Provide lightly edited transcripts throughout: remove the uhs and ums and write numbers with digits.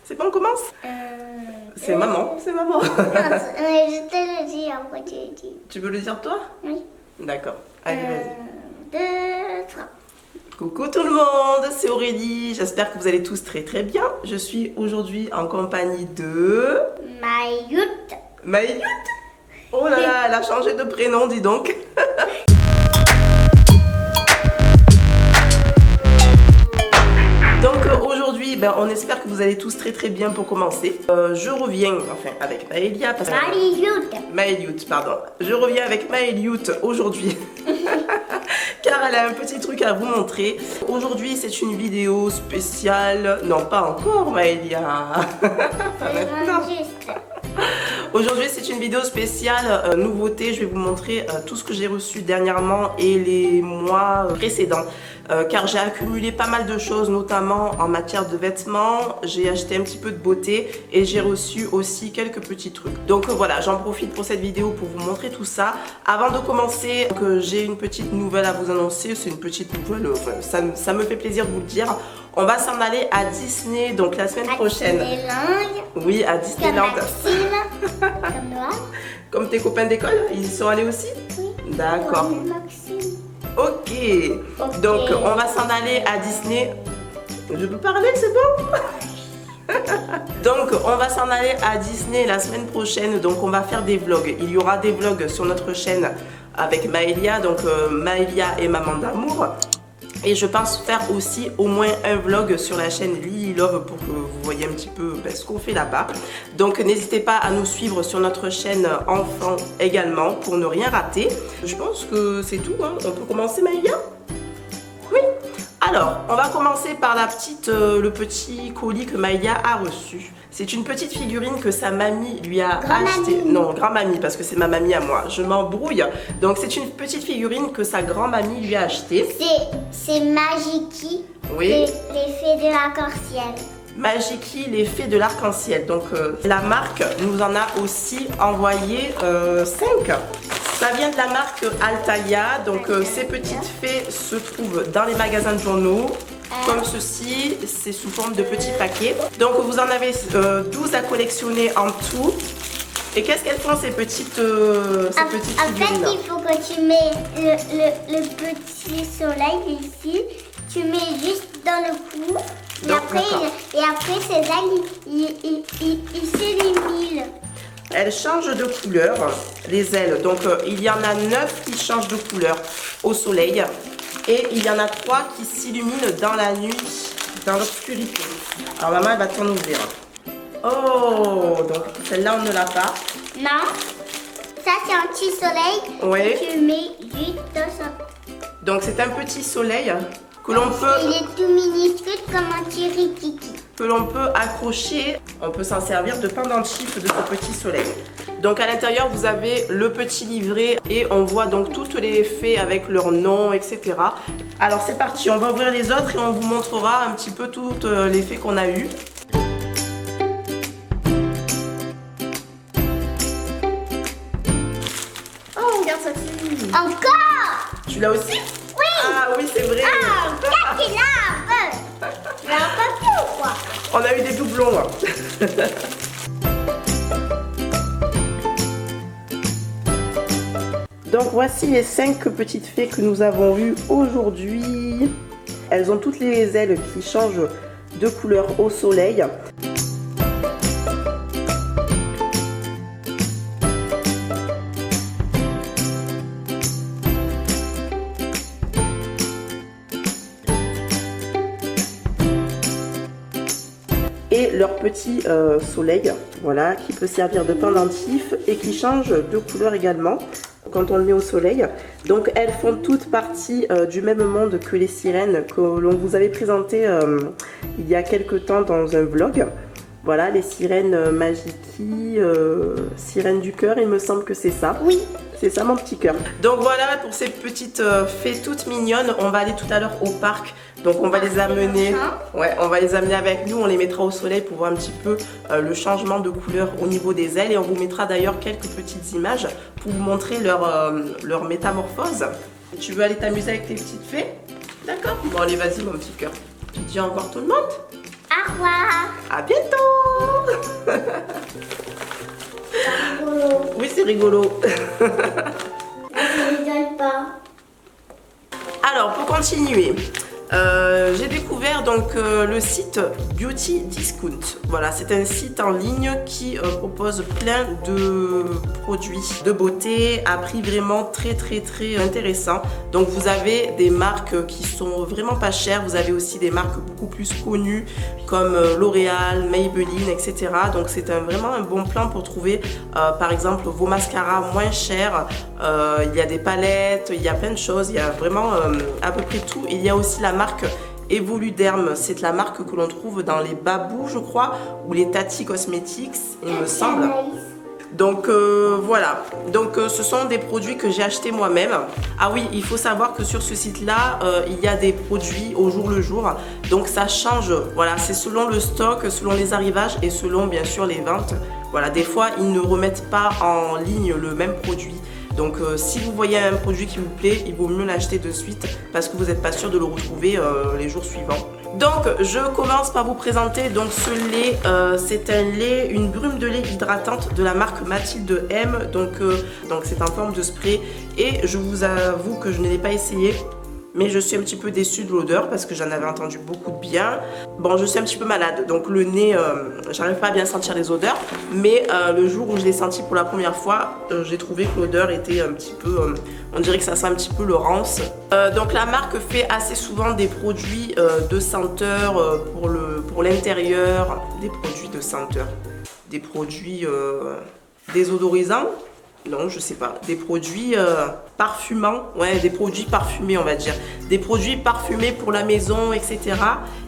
C'est bon, on commence? C'est maman, c'est maman. Mais je te le dis, après tu le dis. Tu veux le dire toi? Oui. D'accord. Allez, vas-y. 2, 3. Coucou tout le monde, c'est Aurélie. J'espère que vous allez tous très très bien. Je suis aujourd'hui en compagnie de... Mayoute. Mayoute. Oh là là, elle a changé de prénom, dis donc. Donc aujourd'hui, on espère que vous allez tous très très bien pour commencer. Je reviens avec Maëlia. Maëlioute, pardon. Je reviens avec Maëlioute aujourd'hui. Car elle a un petit truc à vous montrer. Aujourd'hui, c'est une vidéo spéciale. Non, pas encore, Maëlia. Aujourd'hui, c'est une vidéo spéciale nouveauté. Je vais vous montrer tout ce que j'ai reçu dernièrement et les mois précédents. Car j'ai accumulé pas mal de choses, notamment en matière de vêtements. J'ai acheté un petit peu de beauté et j'ai reçu aussi quelques petits trucs. Donc voilà, j'en profite pour cette vidéo pour vous montrer tout ça. Avant de commencer, j'ai une petite nouvelle à vous annoncer. C'est une petite nouvelle, ça me fait plaisir de vous le dire. On va s'en aller à Disney, donc la semaine prochaine. Disneyland. Oui, à Disneyland. Comme Maxime. Comme Noah. Comme tes copains d'école, ils y sont allés aussi? Oui. D'accord. Comme Maxime. Ok. Donc on va s'en aller à Disney. Je peux parler, c'est bon? Donc on va s'en aller à Disney la semaine prochaine. Donc on va faire des vlogs. Il y aura des vlogs sur notre chaîne avec Maëlia. Donc Maëlia et Maman d'amour. Et je pense faire aussi au moins un vlog sur la chaîne Lily Love pour que vous voyez un petit peu ce qu'on fait là-bas. Donc n'hésitez pas à nous suivre sur notre chaîne enfant également pour ne rien rater. Je pense que c'est tout, hein. On peut commencer, Maëlia? Oui. Alors, on va commencer par le petit colis que Maëlia a reçu. C'est une petite figurine que sa mamie lui a achetée. Non, grand-mamie, parce que c'est ma mamie à moi. Je m'embrouille. Donc, c'est une petite figurine que sa grand-mamie lui a achetée. C'est Magiki. Oui. Les fées de l'arc-en-ciel. Magiki, les fées de l'arc-en-ciel. Donc, la marque nous en a aussi envoyé 5. Ça vient de la marque Altaïa. Donc, ces petites fées se trouvent dans les magasins de journaux. Comme ceci, c'est sous forme de petits paquets. Donc vous en avez 12 à collectionner en tout. Et qu'est-ce qu'elles font ces petites figurines? En fait, il faut que tu mets le petit soleil ici. Tu mets juste dans le cou. Et après ces ailes, ils s'illuminent. Elles changent de couleur, les ailes. Donc il y en a 9 qui changent de couleur au soleil. Et il y en a 3 qui s'illuminent dans la nuit, dans l'obscurité. Alors maman, elle va t'en ouvrir. Oh, donc celle-là, on ne l'a pas. Non, ça c'est un petit soleil. Oui. Tu mets juste dans ça. Donc c'est un petit soleil que l'on peut... Il est tout minuscule comme un petit rikiki. Que l'on peut accrocher. On peut s'en servir de pendentif de ce petit soleil. Donc à l'intérieur vous avez le petit livret et on voit donc toutes les fées avec leur nom, etc. Alors c'est parti, on va ouvrir les autres et on vous montrera un petit peu toutes les fées qu'on a eues. Oh regarde celle-ci. Encore? Tu l'as aussi? Oui. Ah oui c'est vrai. Ah, qu'est-ce qu'il a? Il a pas fait ou quoi? On a eu des doublons. Hein. Donc voici les 5 petites fées que nous avons eues aujourd'hui. Elles ont toutes les ailes qui changent de couleur au soleil. Et leur petit soleil, voilà, qui peut servir de pendentif et qui change de couleur également quand on le met au soleil. Donc elles font toutes partie du même monde que les sirènes que l'on vous avait présenté il y a quelques temps dans un vlog. Voilà, les sirènes Magiki, sirènes du cœur, il me semble que c'est ça. Oui. C'est ça mon petit cœur. Donc voilà pour ces petites fées toutes mignonnes. On va aller tout à l'heure au parc. Donc on va les amener. Ouais, on va les amener avec nous. On les mettra au soleil pour voir un petit peu le changement de couleur au niveau des ailes. Et on vous mettra d'ailleurs quelques petites images pour vous montrer leur métamorphose. Tu veux aller t'amuser avec tes petites fées? D'accord. Bon allez, vas-y mon petit cœur. Tu dis au revoir tout le monde? Au revoir. À bientôt. C'est rigolo. Oui, c'est rigolo. Je ne rigole pas. Alors, pour continuer, j'ai découvert donc le site Beauty Discount. Voilà, c'est un site en ligne qui propose plein de produits de beauté à prix vraiment très intéressant. Donc vous avez des marques qui sont vraiment pas chères, vous avez aussi des marques beaucoup plus connues comme L'Oréal, Maybelline, etc. Donc c'est vraiment un bon plan pour trouver par exemple vos mascaras moins chers. Il y a des palettes, il y a plein de choses, il y a vraiment à peu près tout. Il y a aussi la marque Evoluderm, c'est la marque que l'on trouve dans les Babou, je crois, ou les Tati Cosmetics, il me semble. Donc voilà, donc ce sont des produits que j'ai achetés moi-même. Ah oui, il faut savoir que sur ce site-là, il y a des produits au jour le jour. Donc ça change, voilà, c'est selon le stock, selon les arrivages et selon bien sûr les ventes. Voilà, des fois, ils ne remettent pas en ligne le même produit. Donc si vous voyez un produit qui vous plaît, il vaut mieux l'acheter de suite parce que vous n'êtes pas sûr de le retrouver les jours suivants. Donc je commence par vous présenter donc ce lait, c'est un lait, une brume de lait hydratante de la marque Mathilde M. Donc c'est en forme de spray et je vous avoue que je ne l'ai pas essayé. Mais je suis un petit peu déçue de l'odeur parce que j'en avais entendu beaucoup de bien. Bon, je suis un petit peu malade, donc le nez, j'arrive pas à bien sentir les odeurs. Mais le jour où je l'ai senti pour la première fois, j'ai trouvé que l'odeur était un petit peu, on dirait que ça sent un petit peu le rance. Donc la marque fait assez souvent des produits de senteur pour l'intérieur, des produits de senteur, des produits désodorisants. Non, je sais pas. Des produits parfumants. Ouais, des produits parfumés, on va dire. Des produits parfumés pour la maison, etc.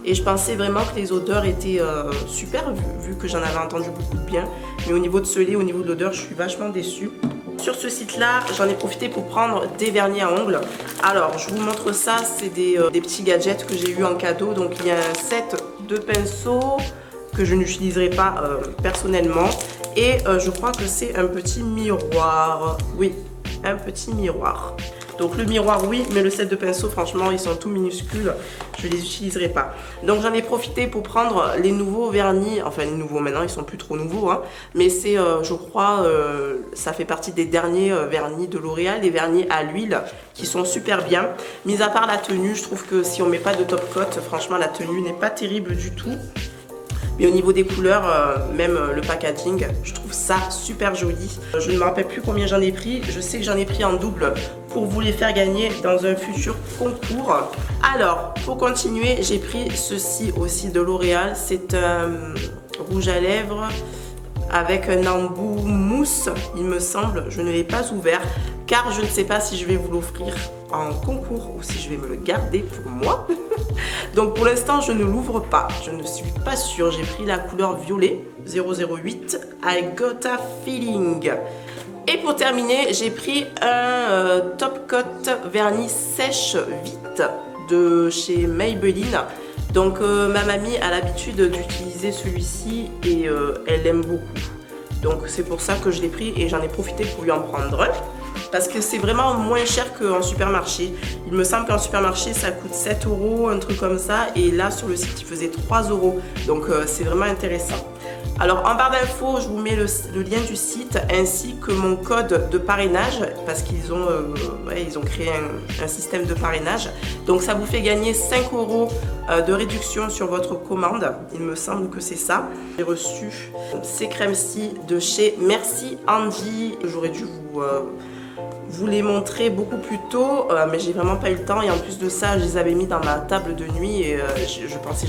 Et je pensais vraiment que les odeurs étaient super, vu que j'en avais entendu beaucoup de bien. Mais au niveau de ce lait, au niveau de l'odeur, je suis vachement déçue. Sur ce site-là, j'en ai profité pour prendre des vernis à ongles. Alors, je vous montre ça. C'est des petits gadgets que j'ai eu en cadeau. Donc, il y a un set de pinceaux que je n'utiliserai pas personnellement. Et je crois que c'est un petit miroir. Oui, un petit miroir. Donc le miroir, oui, mais le set de pinceaux, franchement, ils sont tout minuscules. Je ne les utiliserai pas. Donc j'en ai profité pour prendre les nouveaux vernis. Enfin, les nouveaux maintenant, ils sont plus trop nouveaux. Hein, mais c'est, je crois, ça fait partie des derniers vernis de L'Oréal. Des vernis à l'huile qui sont super bien. Mis à part la tenue, je trouve que si on ne met pas de top coat, franchement, la tenue n'est pas terrible du tout. Mais au niveau des couleurs, même le packaging, je trouve ça super joli. Je ne me rappelle plus combien j'en ai pris. Je sais que j'en ai pris en double pour vous les faire gagner dans un futur concours. Alors, pour continuer, j'ai pris ceci aussi de L'Oréal. C'est un rouge à lèvres avec un embout mousse, il me semble. Je ne l'ai pas ouvert car je ne sais pas si je vais vous l'offrir en concours ou si je vais me le garder pour moi. Donc pour l'instant je ne l'ouvre pas, je ne suis pas sûre. J'ai pris la couleur violet 008 I Got a Feeling. Et pour terminer, j'ai pris un Top Coat vernis sèche vite de chez Maybelline. Donc ma mamie a l'habitude d'utiliser celui-ci et elle l'aime beaucoup. Donc c'est pour ça que je l'ai pris et j'en ai profité pour lui en prendre un. Parce que c'est vraiment moins cher qu'en supermarché. Il me semble qu'en supermarché ça coûte 7 €, un truc comme ça. Et là sur le site il faisait 3 €. Donc c'est vraiment intéressant. Alors en barre d'infos je vous mets le lien du site ainsi que mon code de parrainage. Parce qu'ils ont, ils ont créé un système de parrainage. Donc ça vous fait gagner 5 € de réduction sur votre commande. Il me semble que c'est ça. J'ai reçu ces crèmes-ci de chez Merci Andy. J'aurais dû vous les montrer beaucoup plus tôt, mais j'ai vraiment pas eu le temps. Et en plus de ça, je les avais mis dans ma table de nuit et je pensais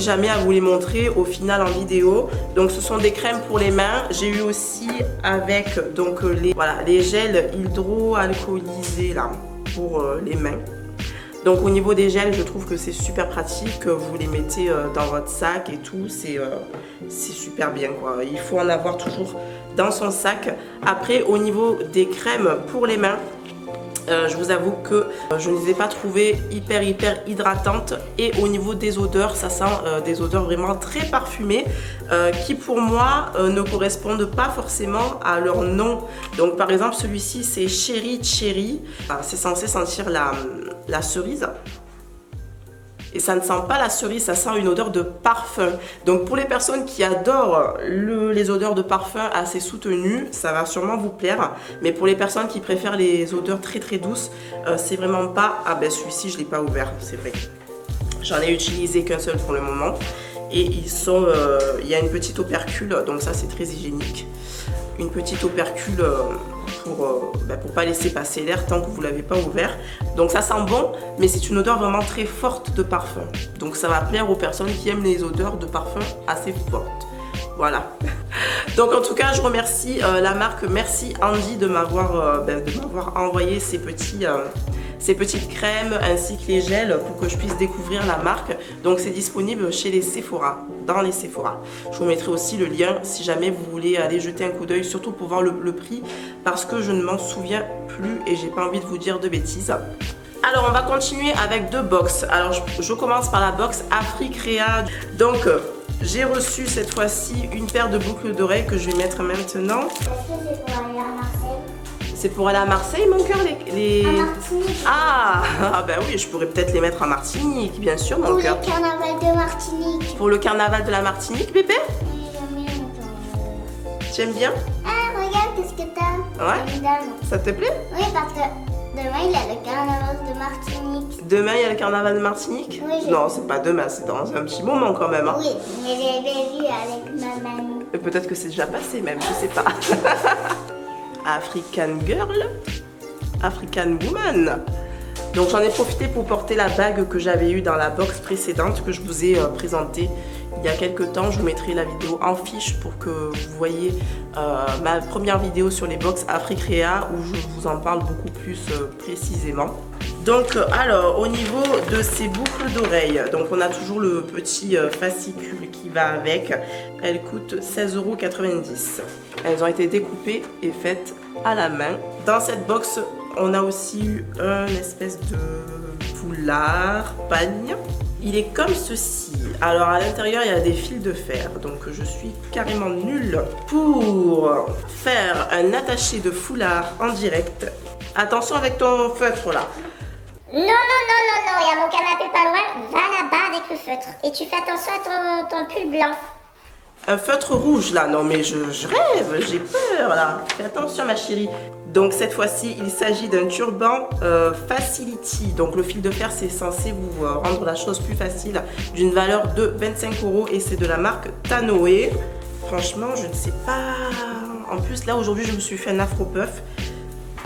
jamais à vous les montrer au final en vidéo. Donc ce sont des crèmes pour les mains. J'ai eu aussi avec donc les gels hydroalcoolisés là pour les mains. Donc au niveau des gels, je trouve que c'est super pratique. Vous les mettez dans votre sac et tout, c'est super bien quoi. Il faut en avoir toujours dans son sac. Après au niveau des crèmes pour les mains, je vous avoue que je ne les ai pas trouvées hyper hydratantes. Et au niveau des odeurs, ça sent des odeurs vraiment très parfumées qui pour moi ne correspondent pas forcément à leur nom. Donc par exemple celui-ci c'est Cherry Cherry. C'est censé sentir la cerise. et ça ne sent pas la cerise, ça sent une odeur de parfum. Donc pour les personnes qui adorent les odeurs de parfum assez soutenues, ça va sûrement vous plaire. Mais pour les personnes qui préfèrent les odeurs très très douces, c'est vraiment pas... Ah ben celui-ci je l'ai pas ouvert, c'est vrai. J'en ai utilisé qu'un seul pour le moment. Et ils sont, il y a une petite opercule, donc ça c'est très hygiénique. Une petite opercule pour pas laisser passer l'air tant que vous ne l'avez pas ouvert. Donc ça sent bon, mais c'est une odeur vraiment très forte de parfum. Donc ça va plaire aux personnes qui aiment les odeurs de parfum assez fortes. Voilà. Donc en tout cas, je remercie la marque. Merci Andy de m'avoir envoyé ces petites crèmes ainsi que les gels pour que je puisse découvrir la marque. Donc c'est disponible chez les Sephora, dans les Sephora. Je vous mettrai aussi le lien si jamais vous voulez aller jeter un coup d'œil, surtout pour voir le prix, parce que je ne m'en souviens plus et j'ai pas envie de vous dire de bêtises. Alors on va continuer avec deux box. Alors je commence par la box Africrea. Donc j'ai reçu cette fois-ci une paire de boucles d'oreilles que je vais mettre maintenant. Est-ce que c'est pour aller à Marseille? C'est pour aller à Marseille, mon cœur, les... À Martinique. Ah ben oui, je pourrais peut-être les mettre à Martinique, bien sûr, mon cœur. Pour le carnaval de Martinique. Pour le carnaval de la Martinique, bébé? Oui, j'aime bien. Tu aimes bien? Ah, regarde, qu'est-ce que t'as? Ouais. Évidemment. Ça te plaît? Oui, parce que demain, il y a le carnaval de Martinique. Demain, il y a le carnaval de Martinique? Oui. Non, c'est pas demain, c'est dans un petit moment quand même. Hein. Oui, mais j'ai vu avec ma mamie. Et peut-être que c'est déjà passé même, je sais pas. African Girl, African Woman. Donc j'en ai profité pour porter la bague que j'avais eue dans la box précédente que je vous ai présentée il y a quelques temps. Je vous mettrai la vidéo en fiche pour que vous voyez ma première vidéo sur les box Africrea où je vous en parle beaucoup plus précisément. Donc alors au niveau de ces boucles d'oreilles, donc on a toujours le petit fascicule qui va avec. Elles coûtent 16,90 €. Elles ont été découpées et faites à la main. Dans cette box, on a aussi eu un espèce de foulard pagne. Il est comme ceci. Alors à l'intérieur, il y a des fils de fer. Donc je suis carrément nulle pour faire un attaché de foulard en direct. Attention avec ton feutre là. Non, il y a mon canapé pas loin, va là-bas avec le feutre. Et tu fais attention à ton pull blanc. Un feutre rouge là, non mais je rêve, j'ai peur là. Fais attention ma chérie. Donc cette fois-ci, il s'agit d'un turban Facility. Donc le fil de fer, c'est censé vous rendre la chose plus facile, d'une valeur de 25 € et c'est de la marque Tanoé. Franchement, je ne sais pas. En plus là aujourd'hui, je me suis fait un afro-puff.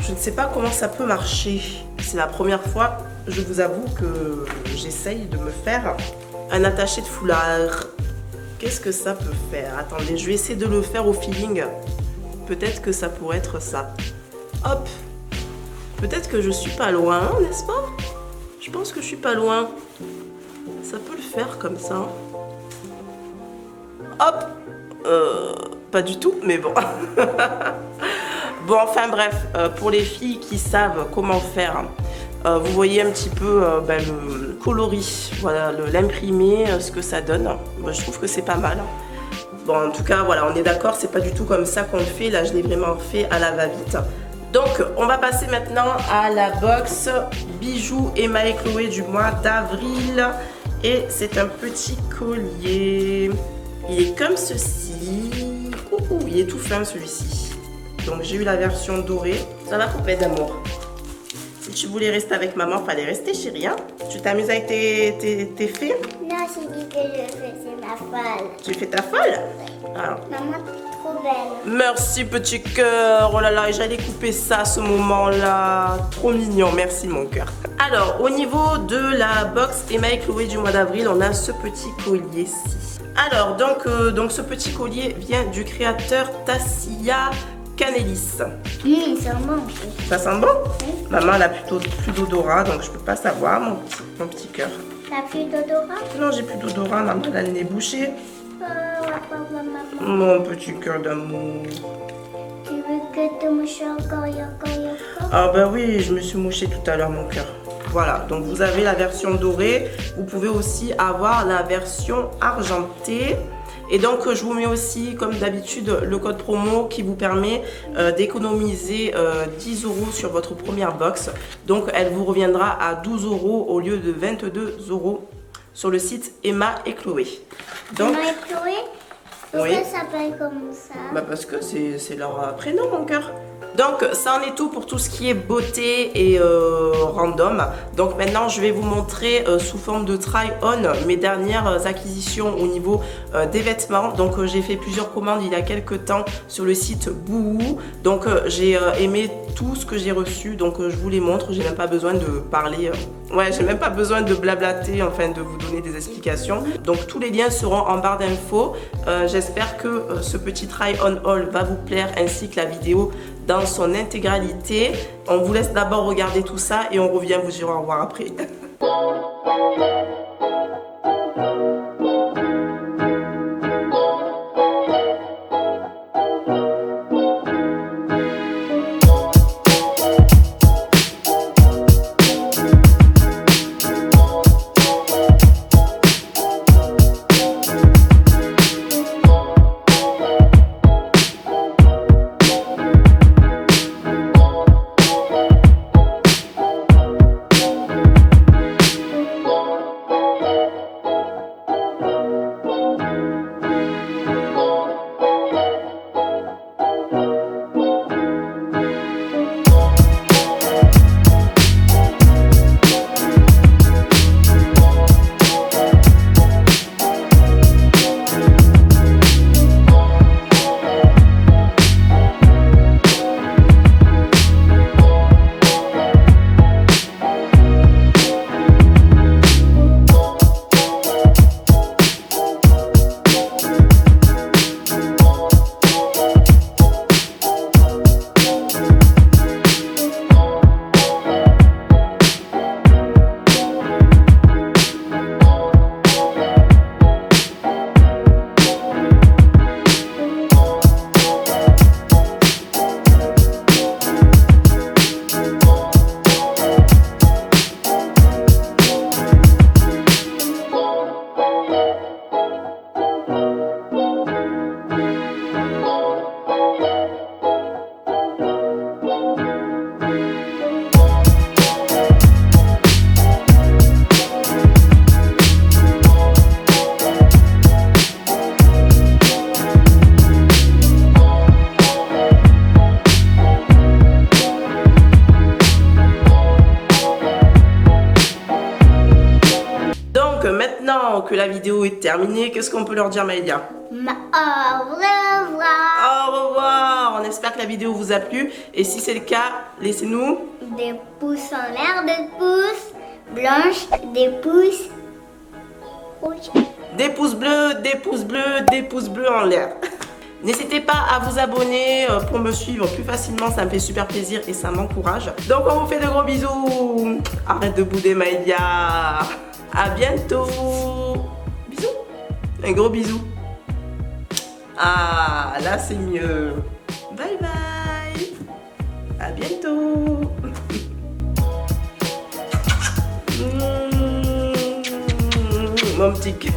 Je ne sais pas comment ça peut marcher. C'est la première fois, je vous avoue, que j'essaye de me faire un attaché de foulard. Qu'est-ce que ça peut faire? Attendez, je vais essayer de le faire au feeling. Peut-être que ça pourrait être ça. Hop! Peut-être que je suis pas loin, n'est-ce pas? Je pense que je suis pas loin. Ça peut le faire comme ça. Hop! Pas du tout, mais bon. Bon, enfin bref, pour les filles qui savent comment faire, vous voyez un petit peu le coloris, voilà, l'imprimé, ce que ça donne. Moi, je trouve que c'est pas mal. Bon, en tout cas, voilà, on est d'accord, c'est pas du tout comme ça qu'on le fait. Là, je l'ai vraiment fait à la va-vite. Donc, on va passer maintenant à la box bijoux Emma et Chloé du mois d'avril. Et c'est un petit collier. Il est comme ceci. Ouh, il est tout fin celui-ci. Donc j'ai eu la version dorée. Ça va poupée d'amour. Si tu voulais rester avec maman, fallait rester chérie. Hein? Tu t'amuses avec tes faits? Non, j'ai dit que je faisais ma folle. Tu fais ta folle? Alors. Maman, t'es trop belle. Merci petit cœur. Oh là là, j'allais couper ça à ce moment-là. Trop mignon, merci mon cœur. Alors, au niveau de la box Emma et Chloé du mois d'avril, on a ce petit collier-ci. Alors, donc ce petit collier vient du créateur Tassia Canelis. Ça sent bon. Ça sent bon? Oui. Maman, elle a plutôt plus d'odorat, donc je peux pas savoir, mon petit cœur. T'as plus d'odorat? Non, j'ai plus d'odorat, maman, elle a le nez bouché. Maman. Mon petit cœur d'amour. Tu veux que te mouche encore? Ah bah oui, je me suis mouchée tout à l'heure, mon cœur. Voilà, donc vous avez la version dorée. Vous pouvez aussi avoir la version argentée. Et donc je vous mets aussi, comme d'habitude, le code promo qui vous permet d'économiser 10 € sur votre première box. Donc elle vous reviendra à 12 € au lieu de 22 €. sur le site Emma et Chloé. Donc, Emma et Chloé, pourquoi oui. ça s'appelle comme ça? Bah parce que c'est leur prénom, mon cœur. Donc ça en est tout pour tout ce qui est beauté et random. Donc maintenant je vais vous montrer sous forme de try-on mes dernières acquisitions au niveau des vêtements. Donc j'ai fait plusieurs commandes il y a quelques temps sur le site Bouhou. Donc j'ai aimé tout ce que j'ai reçu. Donc je vous les montre, j'ai même pas besoin de parler. Ouais, j'ai même pas besoin de blablater, enfin de vous donner des explications. Donc tous les liens seront en barre d'infos. J'espère que ce petit try-on haul va vous plaire ainsi que la vidéo dans son intégralité. On vous laisse d'abord regarder tout ça et on revient vous dire au revoir après. Maintenant que la vidéo est terminée, qu'est-ce qu'on peut leur dire, Maëlia? Au revoir. Au revoir. On espère que la vidéo vous a plu. Et si c'est le cas, laissez-nous Des pouces en l'air, des pouces blanches, des pouces rouges. des pouces bleus, des pouces bleus, des pouces bleus en l'air. N'hésitez pas à vous abonner pour me suivre plus facilement, ça me fait super plaisir et ça m'encourage. Donc on vous fait de gros bisous. Arrête de bouder, Maëlia. À bientôt. Bisous. Un gros bisou. Ah, là c'est mieux. Bye bye. À bientôt. Mon petit cœur.